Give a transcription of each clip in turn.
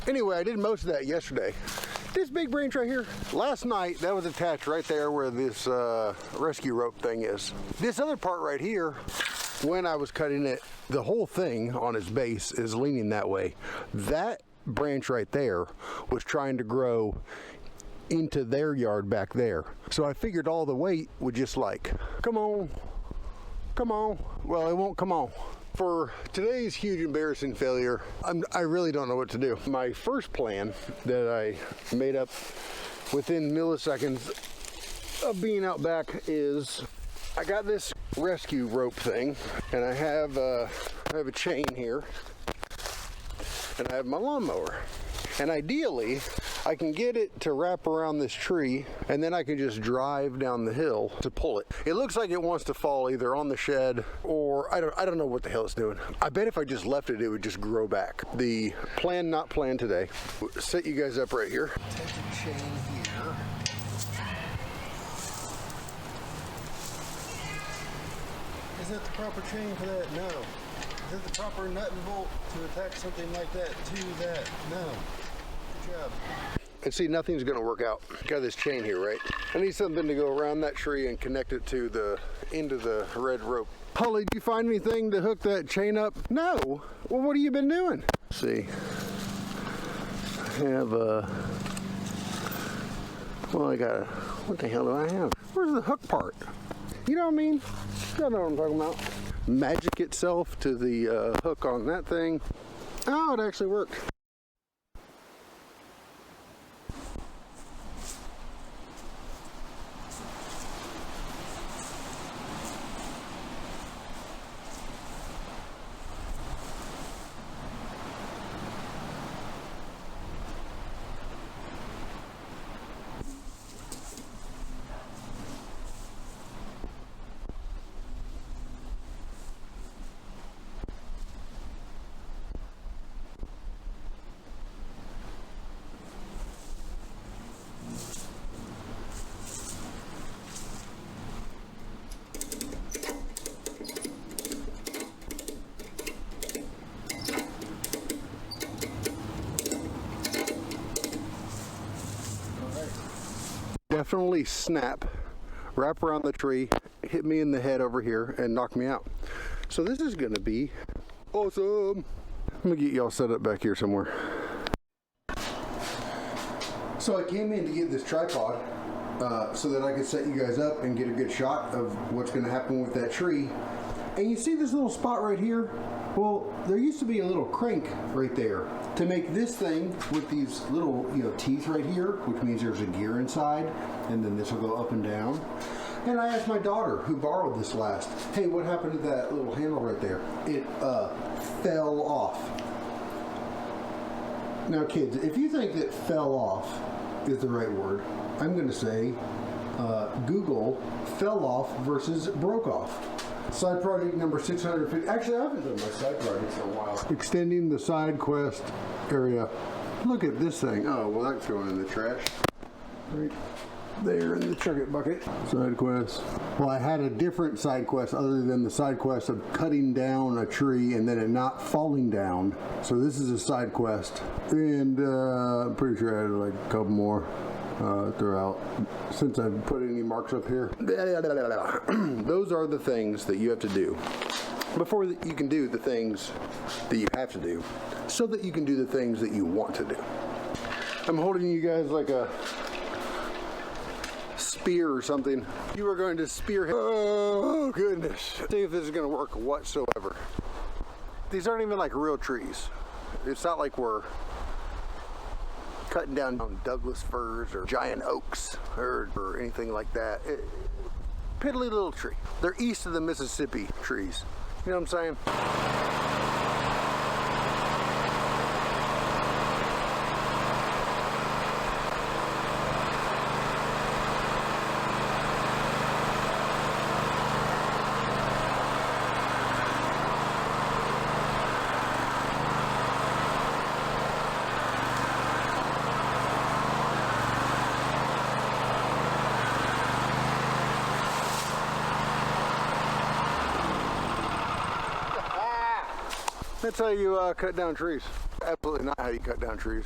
Anyway, I did most of that yesterday. This big branch right here, last night, that was attached right there where this rescue rope thing is. This other part right here, when I was cutting it, the whole thing on its base is leaning that way. That branch right there was trying to grow into their yard back there. So I figured all the weight would just like, come on, come on. Well, it won't come on. For today's huge embarrassing failure, I really don't know what to do. My first plan that I made up within milliseconds of being out back is I got this rescue rope thing, and I have a chain here, and I have my lawnmower. And ideally, I can get it to wrap around this tree, and then I can just drive down the hill to pull it. It looks like it wants to fall either on the shed or I don't know what the hell it's doing. I bet if I just left it, it would just grow back. The plan, not planned today. Set you guys up right here. Take the chain here. Is that the proper chain for that? No. Is that the proper nut and bolt to attach something like that to that? No. Good job. And see, nothing's gonna work out. Got this chain here, right? I need something to go around that tree and connect it to the end of the red rope. Holly, did you find anything to hook that chain up? No. Well, what have you been doing? Let's see. I have well, I got what the hell do I have? Where's the hook part? You know what I mean? Y'all know what I'm talking about. Magic itself to the hook on that thing. Oh, it actually worked. Definitely snap, wrap around the tree, hit me in the head over here, and knock me out. So this is gonna be awesome. I'm gonna get y'all set up back here somewhere. So I came in to get this tripod so that I could set you guys up and get a good shot of what's gonna happen with that tree. And you see this little spot right here? Well, there used to be a little crank right there to make this thing with these little, teeth right here, which means there's a gear inside, and then this will go up and down. And I asked my daughter, who borrowed this last, hey, what happened to that little handle right there? It fell off. Now, kids, if you think that fell off is the right word, I'm going to say Google fell off versus broke off. Side project number 650. Actually, I haven't done my side projects in a while. Extending the side quest area. Look at this thing. Oh, well, that's going in the trash. Right there in the chuck it bucket. Side quest. Well, I had a different side quest other than the side quest of cutting down a tree and then it not falling down. So this is a side quest. And I'm pretty sure I had like a couple more throughout since I've put any marks up here. Those are the things that you have to do before you can do the things that you have to do so that you can do the things that you want to do. I'm holding you guys like a spear or something. You are going to spear. Oh goodness. See if this is going to work whatsoever. These aren't even like real trees. It's not like we're cutting down Douglas firs or giant oaks or anything like that. Piddly little tree. They're east of the Mississippi trees. You know what I'm saying? That's how you cut down trees. absolutely not how you cut down trees.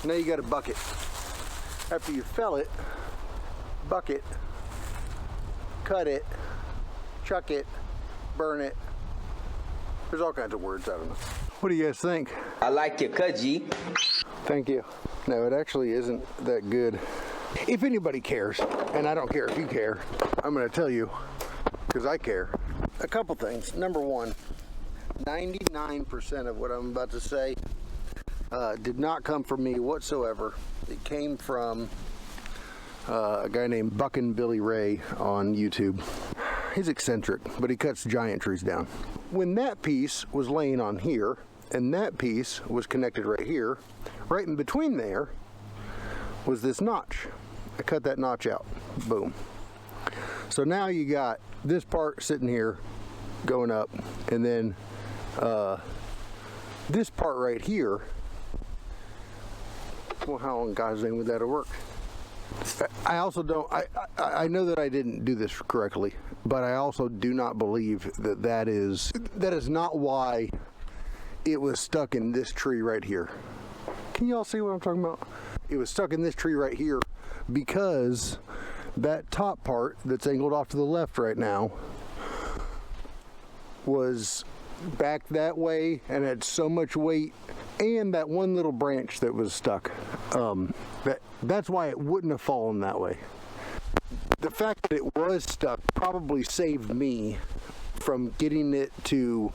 Now you got to bucket. After you fell it, bucket, cut it, chuck it, burn it. There's all kinds of words, I don't know. What do you guys think? I like your cut, G. Thank you. No, it actually isn't that good. If anybody cares, and I don't care if you care, I'm going to tell you, because I care. A couple things. Number one, 99% of what I'm about to say did not come from me whatsoever. It came from a guy named Buckin' Billy Ray on YouTube. He's eccentric, but he cuts giant trees down. When that piece was laying on here, and that piece was connected right here, right in between there was this notch. I cut that notch out. Boom. So now you got this part sitting here going up, and then this part right here. Well, how in God's name would that have worked? I also don't, I know that I didn't do this correctly, but I also do not believe that that is not why it was stuck in this tree right here. Can you all see what I'm talking about? It was stuck in this tree right here because that top part that's angled off to the left right now was back that way and had so much weight, and that one little branch that was stuck. That's why it wouldn't have fallen that way. The fact that it was stuck probably saved me from getting it to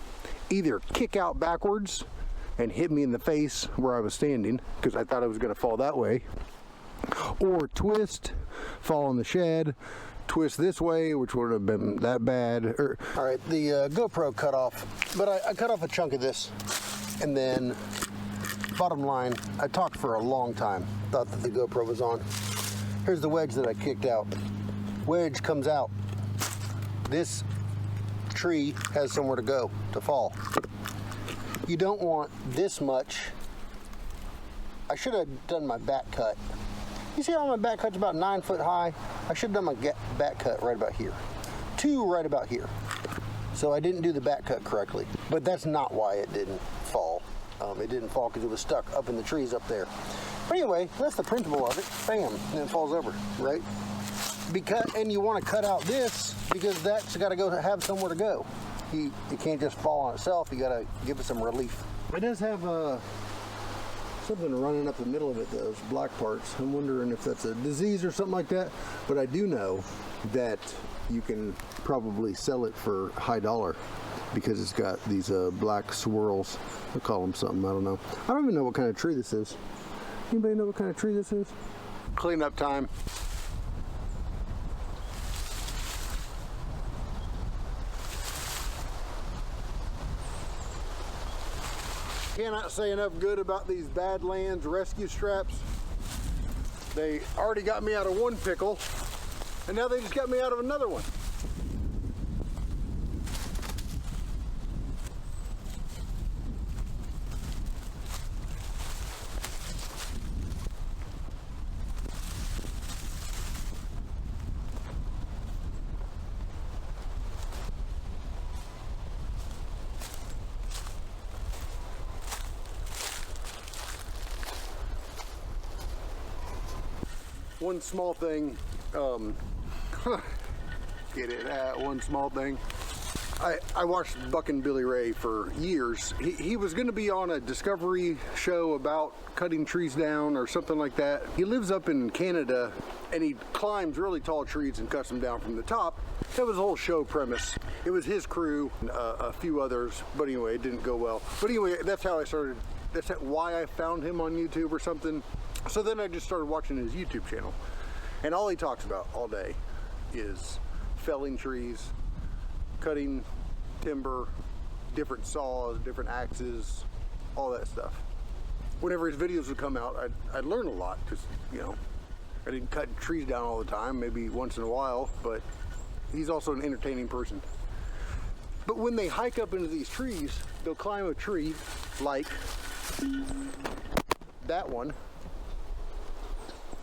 either kick out backwards and hit me in the face where I was standing, because I thought it was going to fall that way, or twist, fall in the shed, twist this way, which would have been that bad. All right, the GoPro cut off, but I cut off a chunk of this, and then bottom line, I talked for a long time, thought that the GoPro was on. Here's the wedge that I kicked out. Wedge comes out. This tree has somewhere to go, to fall. You don't want this much. I should have done my back cut. You see how my back cut's about 9 foot high? I should have done my back cut right about here. 2 right about here. So I didn't do the back cut correctly, but that's not why it didn't fall. It didn't fall because it was stuck up in the trees up there. But anyway, that's the principle of it. Bam, and it falls over, right? And you want to cut out this because that's got to go have somewhere to go. It can't just fall on itself. You got to give it some relief. It does have something running up the middle of it, those black parts. I'm wondering if that's a disease or something like that. But I do know that you can probably sell it for high dollar because it's got these black swirls. I'll call them something, I don't know. I don't even know what kind of tree this is. Anybody know what kind of tree this is? Cleanup time. Cannot say enough good about these Badlands rescue straps. They already got me out of one pickle, and now they just got me out of another one. One small thing, get it, one small thing. I watched Buckin' Billy Ray for years. He was going to be on a Discovery show about cutting trees down or something like that. He lives up in Canada and he climbs really tall trees and cuts them down from the top. That was the whole show premise. It was his crew, a few others, but anyway, it didn't go well. But anyway, that's how I started. That's why I found him on YouTube or something. So then I just started watching his YouTube channel, and all he talks about all day is felling trees, cutting timber, different saws, different axes, all that stuff. Whenever his videos would come out, I'd learn a lot because, you know, I didn't cut trees down all the time, maybe once in a while, but he's also an entertaining person. But when they hike up into these trees, they'll climb a tree like that one.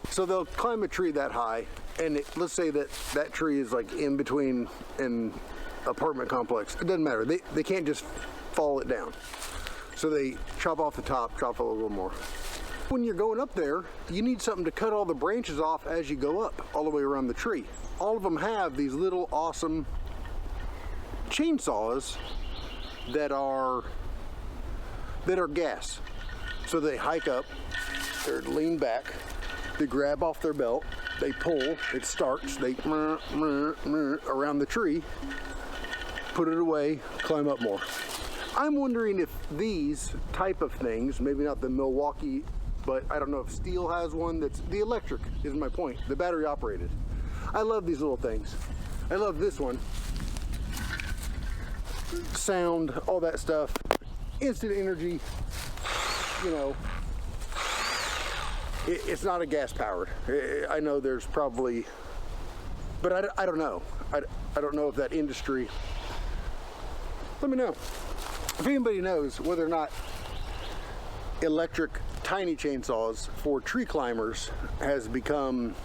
So they'll climb a tree that high, and let's say that that tree is like in between an apartment complex. It doesn't matter. They can't just fall it down. So they chop off the top, chop a little more. When you're going up there, you need something to cut all the branches off as you go up, all the way around the tree. All of them have these little awesome chainsaws that are gas. So they hike up, they lean back, they grab off their belt, they pull, it starts, they around the tree, put it away, climb up more. I'm wondering if these type of things, maybe not the Milwaukee, but I don't know if Steel has one that's the electric, is my point, the battery operated. I love these little things. I love this one. Sound, all that stuff, instant energy, you know. It's not a gas powered. I know there's probably, but I don't know. I don't know if that industry, let me know. If anybody knows whether or not electric tiny chainsaws for tree climbers has become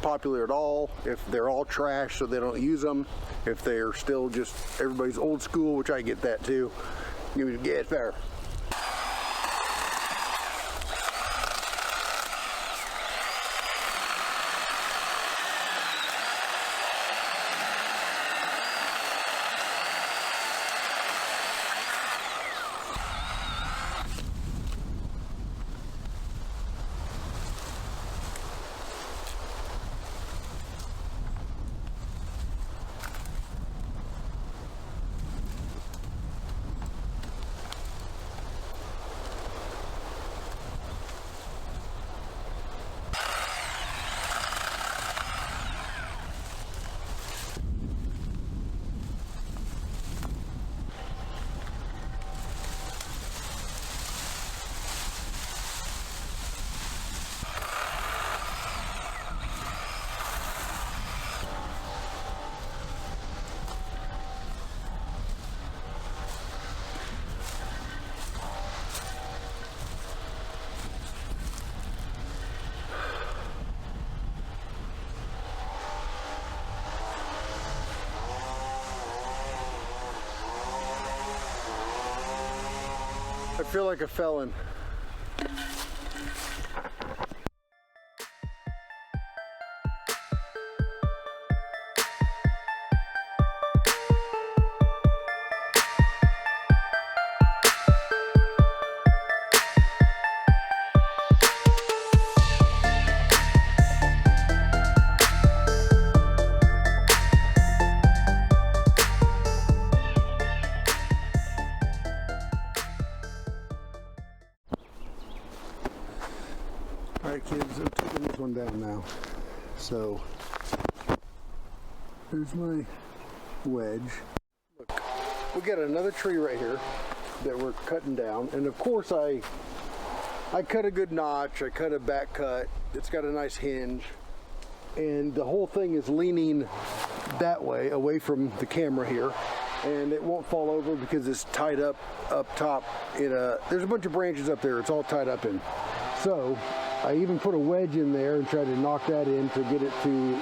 popular at all, if they're all trash so they don't use them, if they're still just everybody's old school, which I get that too. Give me the gas power. I feel like a felon. Alright kids, I'm taking this one down now. So, there's my wedge. Look, we got another tree right here that we're cutting down. And of course I cut a good notch, I cut a back cut. It's got a nice hinge. And the whole thing is leaning that way, away from the camera here. And it won't fall over because it's tied up top in there's a bunch of branches up there, it's all tied up in. So, I even put a wedge in there and tried to knock that in to get it to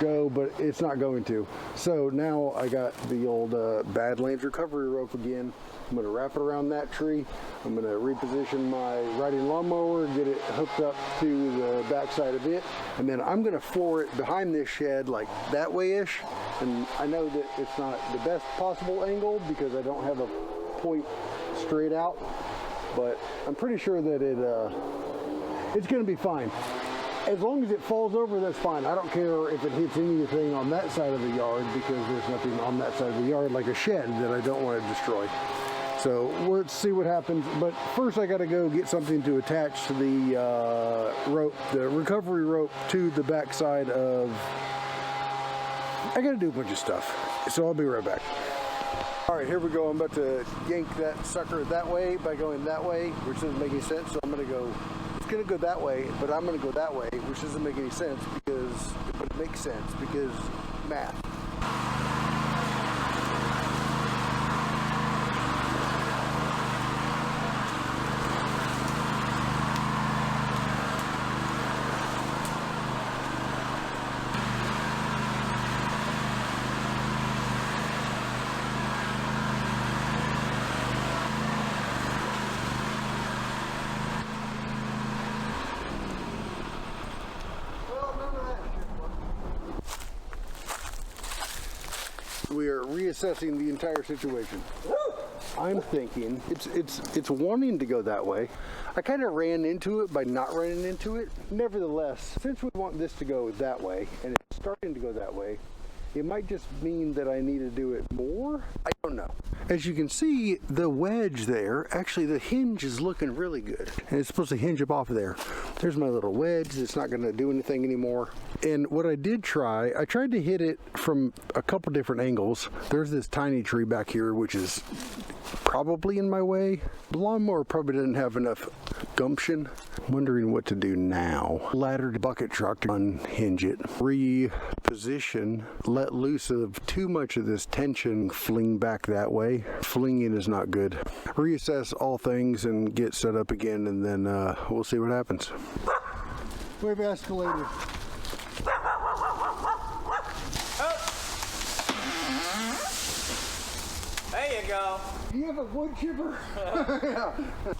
go, but it's not going to. So now I got the old Badlands recovery rope again. I'm going to wrap it around that tree. I'm going to reposition my riding lawnmower, get it hooked up to the backside of it, and then I'm going to floor it behind this shed like that way-ish. And I know that it's not the best possible angle because I don't have a point straight out, but I'm pretty sure that it's going to be fine. As long as it falls over, that's fine. I don't care if it hits anything on that side of the yard because there's nothing on that side of the yard like a shed that I don't want to destroy. So let's see what happens. But first I got to go get something to attach to the rope, the recovery rope, to the backside of... I got to do a bunch of stuff. So I'll be right back. All right, here we go. I'm about to yank that sucker that way by going that way, which doesn't make any sense. So I'm going to go... It's going to go that way, but I'm going to go that way, which doesn't make any sense because... But it makes sense because math. here reassessing the entire situation. I'm thinking it's wanting to go that way. I kind of ran into it by not running into it. Nevertheless, since we want this to go that way and it's starting to go that way, it might just mean that I need to do it more. I don't know. As you can see, the wedge there, actually the hinge is looking really good. And it's supposed to hinge up off of there. There's my little wedge. It's not going to do anything anymore. And what I did try, I tried to hit it from a couple different angles. There's this tiny tree back here, which is probably in my way. The lawnmower probably didn't have enough gumption. I'm wondering what to do now. Laddered bucket truck to unhinge it. Reposition, let loose of too much of this tension, fling back that way. Flinging is not good. Reassess all things and get set up again, and then we'll see what happens. We've escalated. There you go. Do you have a wood chipper? Yeah.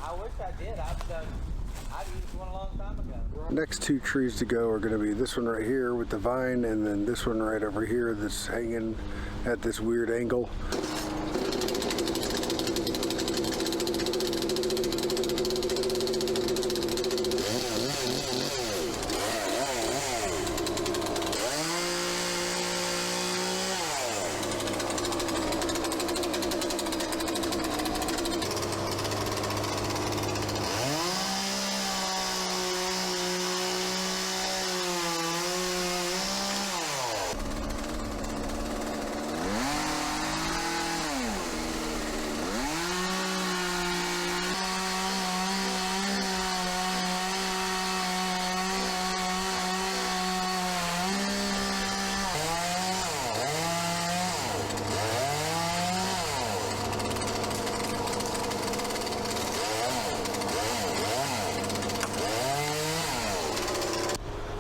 I wish I did. I'd used one a long time ago. Next two trees to go are going to be this one right here with the vine, and then this one right over here that's hanging at this weird angle.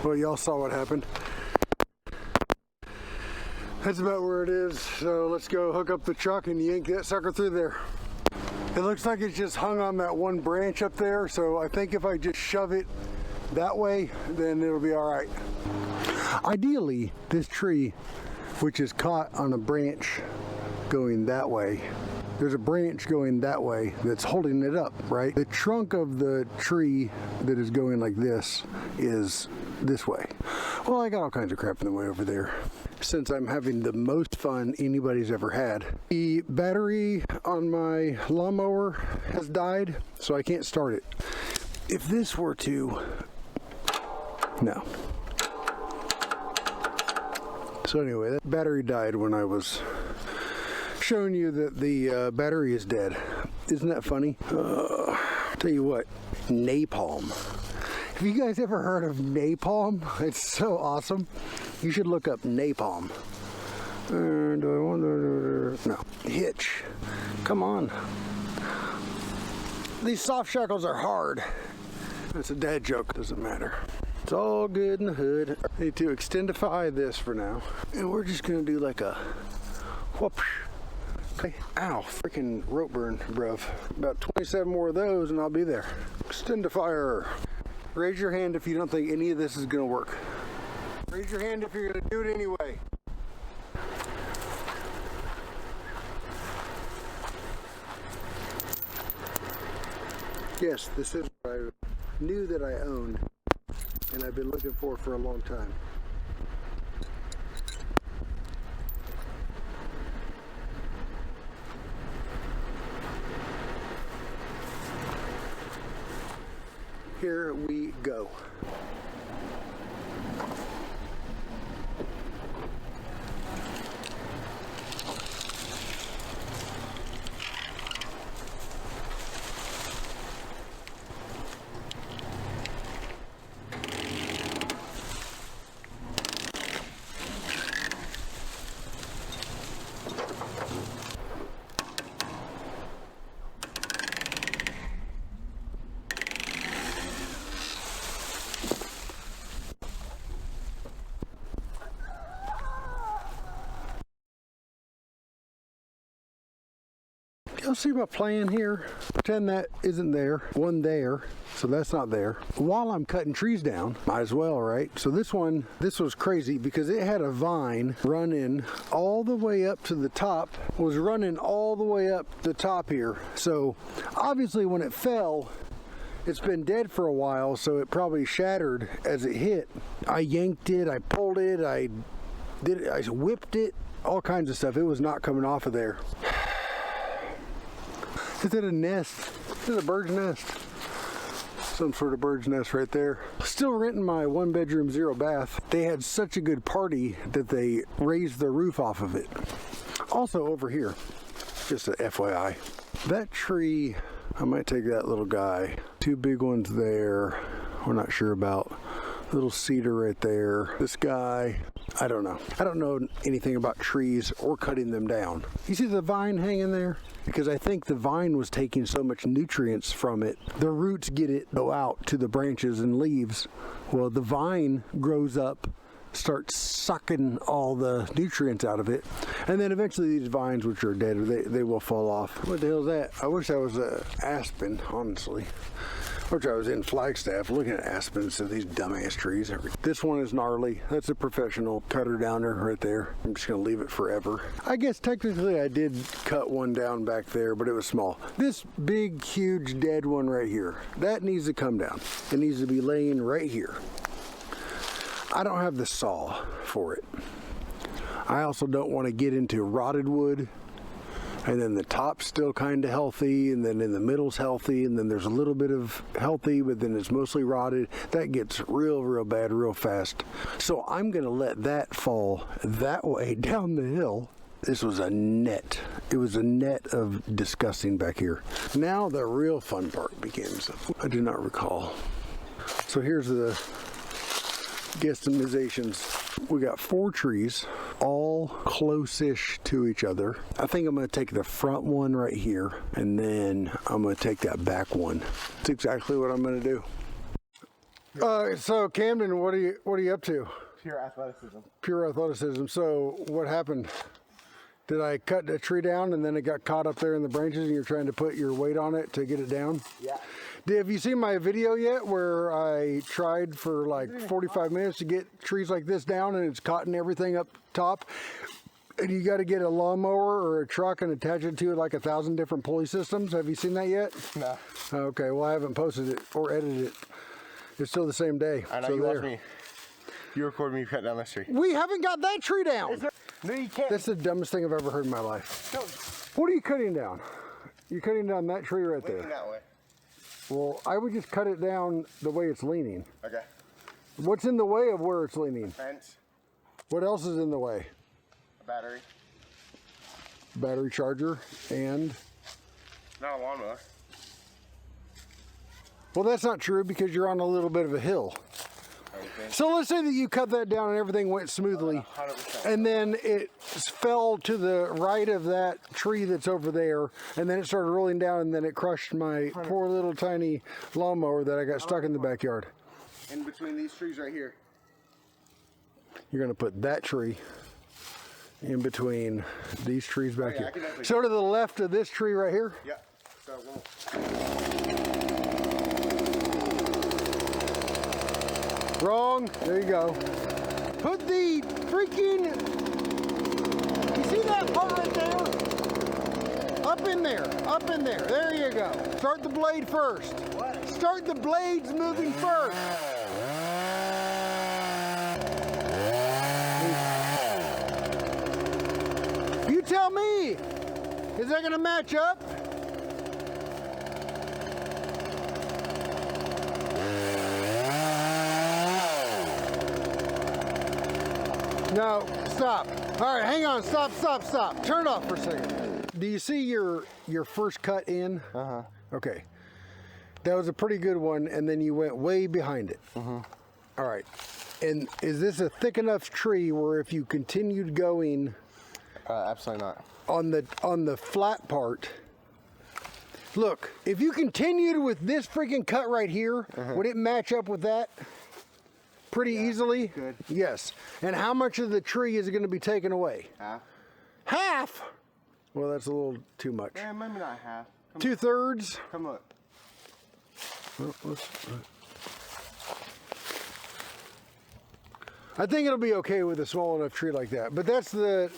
Well, y'all saw what happened. That's about where it is. So let's go hook up the truck and yank that sucker through there. It looks like it's just hung on that one branch up there. So I think if I just shove it that way, then it'll be all right. Ideally, this tree, which is caught on a branch going that way, there's a branch going that way that's holding it up, right? The trunk of the tree that is going like this is this way. Well, I got all kinds of crap in the way over there. Since I'm having the most fun anybody's ever had. The battery on my lawnmower has died, so I can't start it. If this were to, no. So anyway, that battery died when I was showing you that the battery is dead. Isn't that funny? Tell you what, napalm. Have you guys ever heard of napalm? It's so awesome. You should look up napalm. Do I want to? No. Hitch. Come on. These soft shackles are hard. That's a dad joke. Doesn't matter. It's all good in the hood. I need to extendify this for now. And we're just going to do like a whoop. Okay. Ow. Freaking rope burn, bruv. About 27 more of those and I'll be there. Extendifier. Raise your hand if you don't think any of this is going to work. Raise your hand if you're going to do it anyway. Yes, this is what I knew that I owned, and I've been looking for a long time. Here we go. Y'all see my plan here? pretend that isn't there. One there, so that's not there. While I'm cutting trees down, might as well, right? So this one, this was crazy because it had a vine running all the way up to the top, was running all the way up the top here. So obviously when it fell, it's been dead for a while, so it probably shattered as it hit. I yanked it, I pulled it, I whipped it, all kinds of stuff. It was not coming off of there. Is it a nest? Is it a bird's nest? Some sort of bird's nest right there. Still renting my 1-bedroom, 0 bath. They had such a good party that they raised the roof off of it. Also over here, just a FYI. That tree, I might take that little guy. 2 big ones there. We're not sure about. Little cedar right there. This guy, I don't know. I don't know anything about trees or cutting them down. You see the vine hanging there? Because I think the vine was taking so much nutrients from it. The roots go out to the branches and leaves. Well, the vine grows up, starts sucking all the nutrients out of it. And then eventually these vines, which are dead, they will fall off. What the hell is that? I wish that was an aspen, honestly. Which I was in Flagstaff looking at aspens and these dumbass trees. This one is gnarly. That's a professional cutter downer right there. I'm just gonna leave it forever. I guess technically I did cut one down back there, but it was small. This big, huge, dead one right here, that needs to come down. It needs to be laying right here. I don't have the saw for it. I also don't want to get into rotted wood. And then the top's still kind of healthy, and then in the middle's healthy, and then there's a little bit of healthy, but then it's mostly rotted. That gets real bad real fast. So I'm gonna let that fall that way down the hill. This was a net. It was a net of disgusting back here. Now the real fun part begins. I do not recall. So here's the guesstimations. We got 4 trees, all close-ish to each other. I think I'm going to take the front one right here, and then I'm going to take that back one. That's exactly what I'm going to do. So Camden, what are you up to? Pure athleticism. Pure athleticism. So what happened? Did I cut a tree down and then it got caught up there in the branches and you're trying to put your weight on it to get it down? Yeah. Have you seen my video yet where I tried for like 45 minutes to get trees like this down and it's caught in everything up top? And you got to get a lawnmower or a truck and attach it to it like 1,000 different pulley systems. Have you seen that yet? No. Okay, well I haven't posted it or edited it. It's still the same day. I know, so you watch me. You record me cut down this tree. We haven't got that tree down. No, you can't. That's the dumbest thing I've ever heard in my life. No. What are you cutting down? You're cutting down that tree right there. Leaning that way. Well, I would just cut it down the way it's leaning. Okay. What's in the way of where it's leaning? Fence. What else is in the way? A battery. Battery charger and... Not a lawnmower. Well, that's not true because you're on a little bit of a hill. So let's say that you cut that down and everything went smoothly, 100%. and then it fell to the right of that tree that's over there, and then it started rolling down, and then it crushed my poor little tiny lawnmower that I got stuck in the backyard. In between these trees right here. You're going to put that tree in between these trees back yeah, here. So to the left of this tree right here? Yeah. So Wrong. There you go. Put the freaking... You see that part right there? Up in there. Up in there. There you go. Start the blade first. What? Start the blades moving first. You tell me. Is that going to match up? No, stop. All right, hang on. Stop. Turn it off for a second. Do you see your first cut in? Uh-huh. Okay. That was a pretty good one, and then you went way behind it. Uh-huh. All right. And is this a thick enough tree where if you continued going absolutely not. on the flat part, look, if you continued with this freaking cut right here, would it match up with that? Pretty easily? Good. Yes. And how much of the tree is going to be taken away? Half. Half? Well, that's a little too much. Yeah, maybe not half. 2/3. Come look. I think it'll be okay with a small enough tree like that, but that's the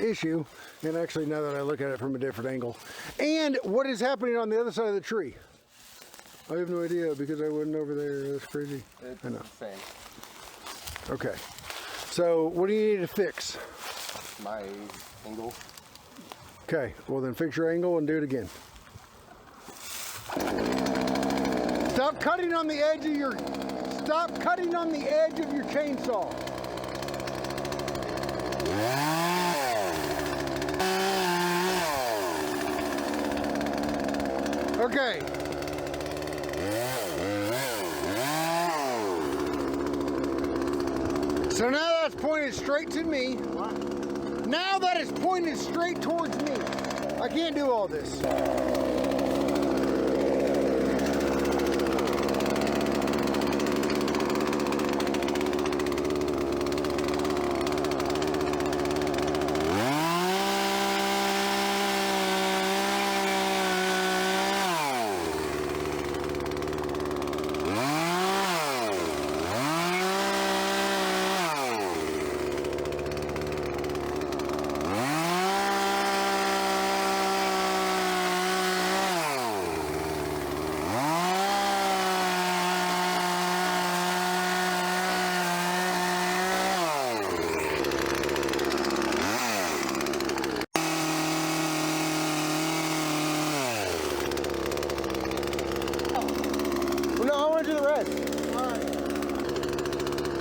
issue. And actually, now that I look at it from a different angle, and what is happening on the other side of the tree, I have no idea because I wasn't over there. That's crazy. It's I know. the same. Okay, so what do you need to fix? My angle. Okay, well then fix your angle and do it again. Stop cutting on the edge of your. Stop cutting on the edge of your chainsaw. Okay. So now that's pointed straight to me. Now that it's pointed straight towards me. I can't do all this.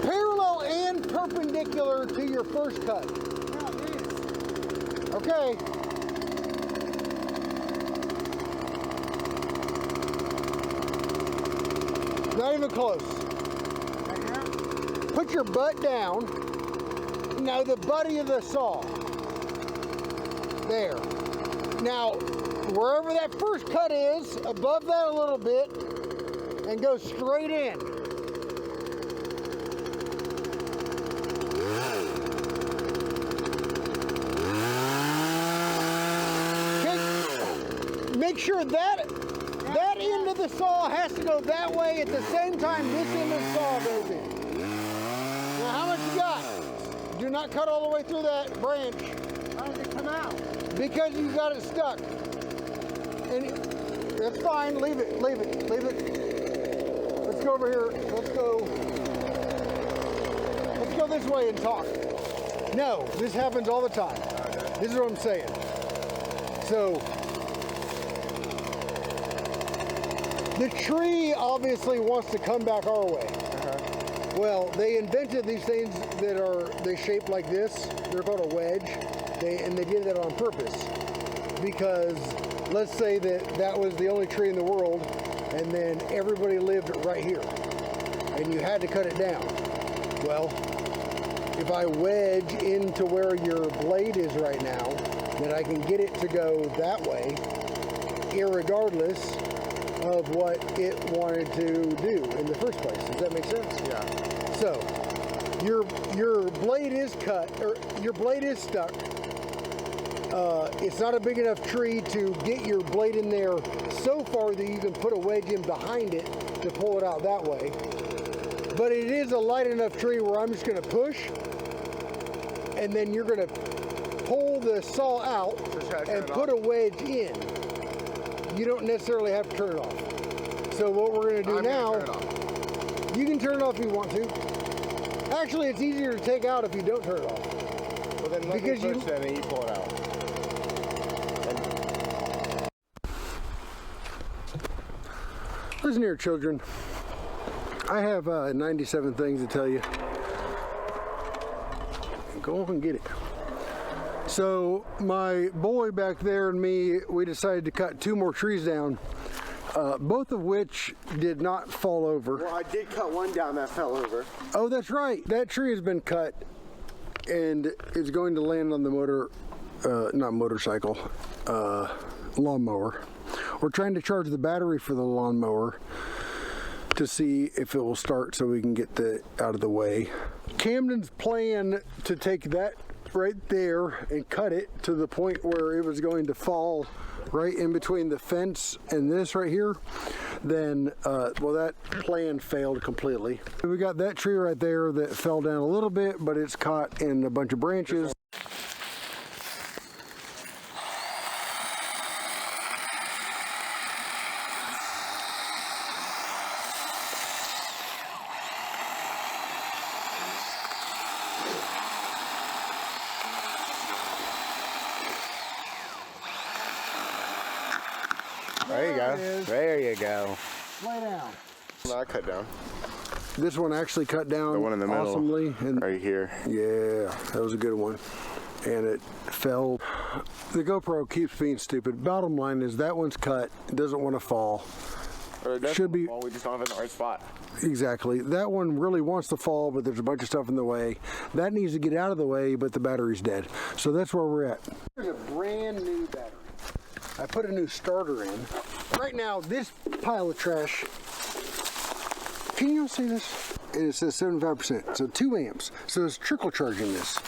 Parallel and perpendicular to your first cut. Okay. Not even close. Put your butt down. Now the buddy of the saw. There. Now, wherever that first cut is, above that a little bit, and go straight in. Okay. Make sure that end of the saw has to go that way at the same time this end of the saw goes in. Now how much you got? Do not cut all the way through that branch. How did it come out? Because you got it stuck. And that's fine, leave it, leave it, leave it. Let's go over here, let's go this way and talk. No, this happens all the time. This is what I'm saying. So, the tree obviously wants to come back our way. Well, they invented these things that they shaped like this. They're called a wedge. And they did that on purpose. Because let's say that was the only tree in the world, and then everybody lived right here, and you had to cut it down. Well, if I wedge into where your blade is right now, then I can get it to go that way, irregardless of what it wanted to do in the first place. Does that make sense? Yeah. So, your blade is cut, or your blade is stuck. It's not a big enough tree to get your blade in there so far that you can put a wedge in behind it to pull it out that way. But it is a light enough tree where I'm just going to push, and then you're going to pull the saw out and put a wedge in. You don't necessarily have to turn it off. So what we're going to do now, you can turn it off if you want to. Actually, it's easier to take out if you don't turn it off. Well, then let me push that and you pull it out. Listen here, children. I have 97 things to tell you. Go on and get it. So my boy back there and me, we decided to cut 2 more trees down, both of which did not fall over. Well, I did cut one down that fell over. Oh, that's right. That tree has been cut and is going to land on the lawnmower. We're trying to charge the battery for the lawnmower to see if it will start so we can get out of the way. Camden's plan to take that right there and cut it to the point where it was going to fall right in between the fence and this right here, then, well, that plan failed completely. We got that tree right there that fell down a little bit, but it's caught in a bunch of branches. There you go. There you go. Lay down. No, I cut down. This one actually cut down The one in the middle. awesomely. And Right here. yeah, that was a good one. And it fell. The GoPro keeps being stupid. Bottom line is that one's cut. It doesn't want to fall. Or it doesn't Should be- fall, we just don't have it in the right spot. Exactly. That one really wants to fall, but there's a bunch of stuff in the way. That needs to get out of the way, but the battery's dead. So that's where we're at. There's a brand new battery. I put a new starter in. Right now, this pile of trash, can you see this? And it says 75%, so 2 amps. So it's trickle charging this.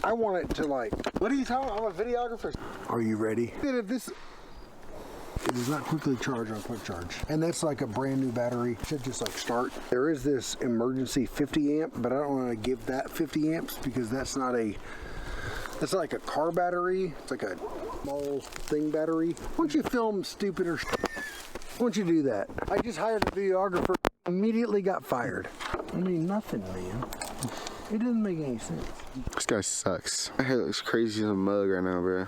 I want it to like, what are you talking about? I'm a videographer. Are you ready? And if this, it does not quickly charge on quick charge. And that's like a brand new battery. It should just like start. There is this emergency 50 amp, but I don't want to give that 50 amps because that's not like a car battery. It's like a small thing battery. Why don't you film stupider shit? Why don't you do that? I just hired a videographer, immediately got fired. I mean, nothing, man. It doesn't make any sense. This guy sucks. My hair looks crazy as a mug right now, bro.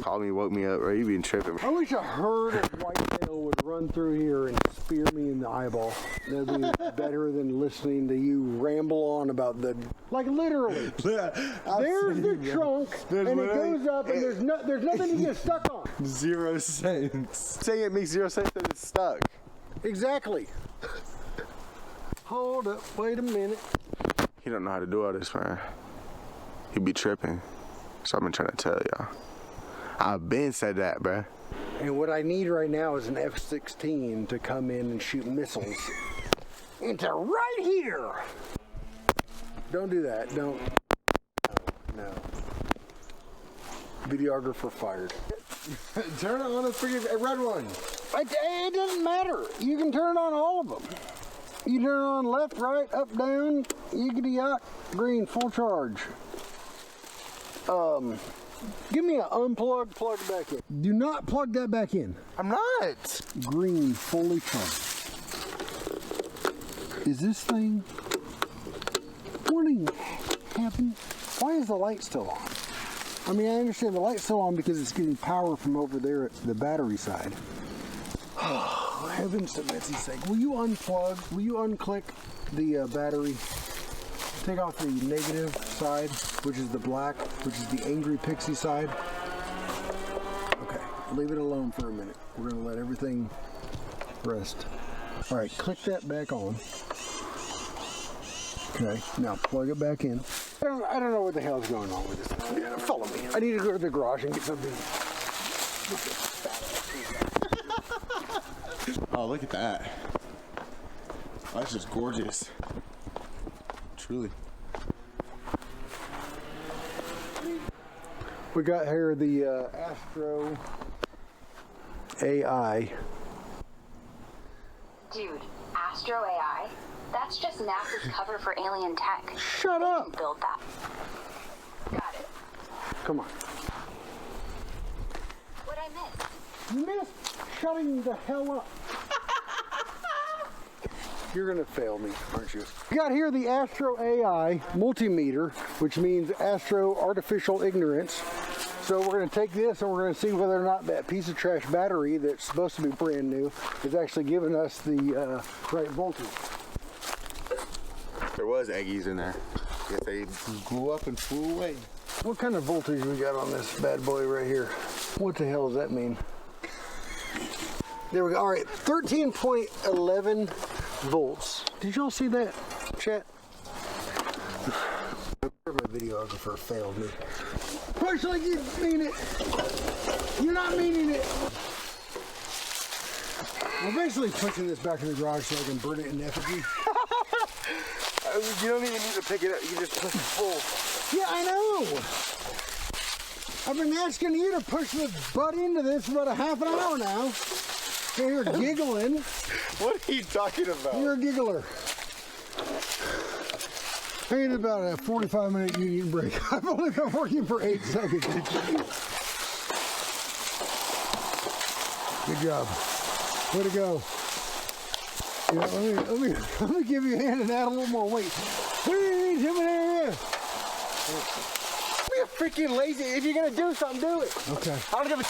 Called me, woke me up, bro. You been tripping. I wish a herd of whitetail would run through here and spear me in the eyeball. That'd be better than listening to you ramble on about the, like literally. There's the trunk, and it goes up, and there's nothing to get stuck on. 0 cents. Saying it makes 0 sense that it's stuck. Exactly. Hold up, wait a minute. He don't know how to do all this, man. He be tripping. So I've been trying to tell y'all. I've been said that, bruh. And what I need right now is an F-16 to come in and shoot missiles into right here. Don't do that. Don't. No. Videographer fired. Turn on a freaking red one. It doesn't matter. You can turn on all of them. You turn on left, right, up, down, yiggity yacht, green, full charge. Give me an unplug, plug back in. Do not plug that back in. I'm not. Green, fully charged. Is this thing? What in heaven? Why is the light still on? I mean, I understand the light's still on because it's getting power from over there at the battery side. Oh, heavens to Betsy's sake. Will you unplug? Will you unclick the battery? Take off the negative side, which is the black, which is the angry pixie side. Okay, leave it alone for a minute. We're gonna let everything rest. All right, click that back on. Okay, now plug it back in. I don't know what the hell's going on with this. Yeah, follow me. I need to go to the garage and get something. Oh, look at that. Oh, that's just gorgeous. Truly. We got here the Astro AI. Dude, Astro AI? That's just NASA's cover for alien tech. Shut up! Build that. Got it. Come on. What'd I miss? You missed shutting the hell up. You're gonna fail me, aren't you? We got here the Astro AI multimeter, which means Astro Artificial Ignorance. So we're gonna take this and we're gonna see whether or not that piece of trash battery that's supposed to be brand new is actually giving us the right voltage. There was eggies in there. Guess they blew up and flew away. What kind of voltage we got on this bad boy right here? What the hell does that mean? There we go. All right, 13.11 volts. Did y'all see that, chat? My videographer failed me. Push like you mean it. You're not meaning it. I'm basically pushing this back in the garage so I can burn it in effigy. You don't even need to pick it up. You can just push it full. Yeah, I know. I've been asking you to push the butt into this for about a half an hour now. So you're giggling. What are you talking about? You're a giggler. I need about a 45-minute union break. I've only been working for 8 seconds. Good job. Way to go. Yeah, let me give you a hand and add a little more weight. What do you need, Jimmy? Be freaking lazy. If you're gonna do something, do it. Okay. I don't give a.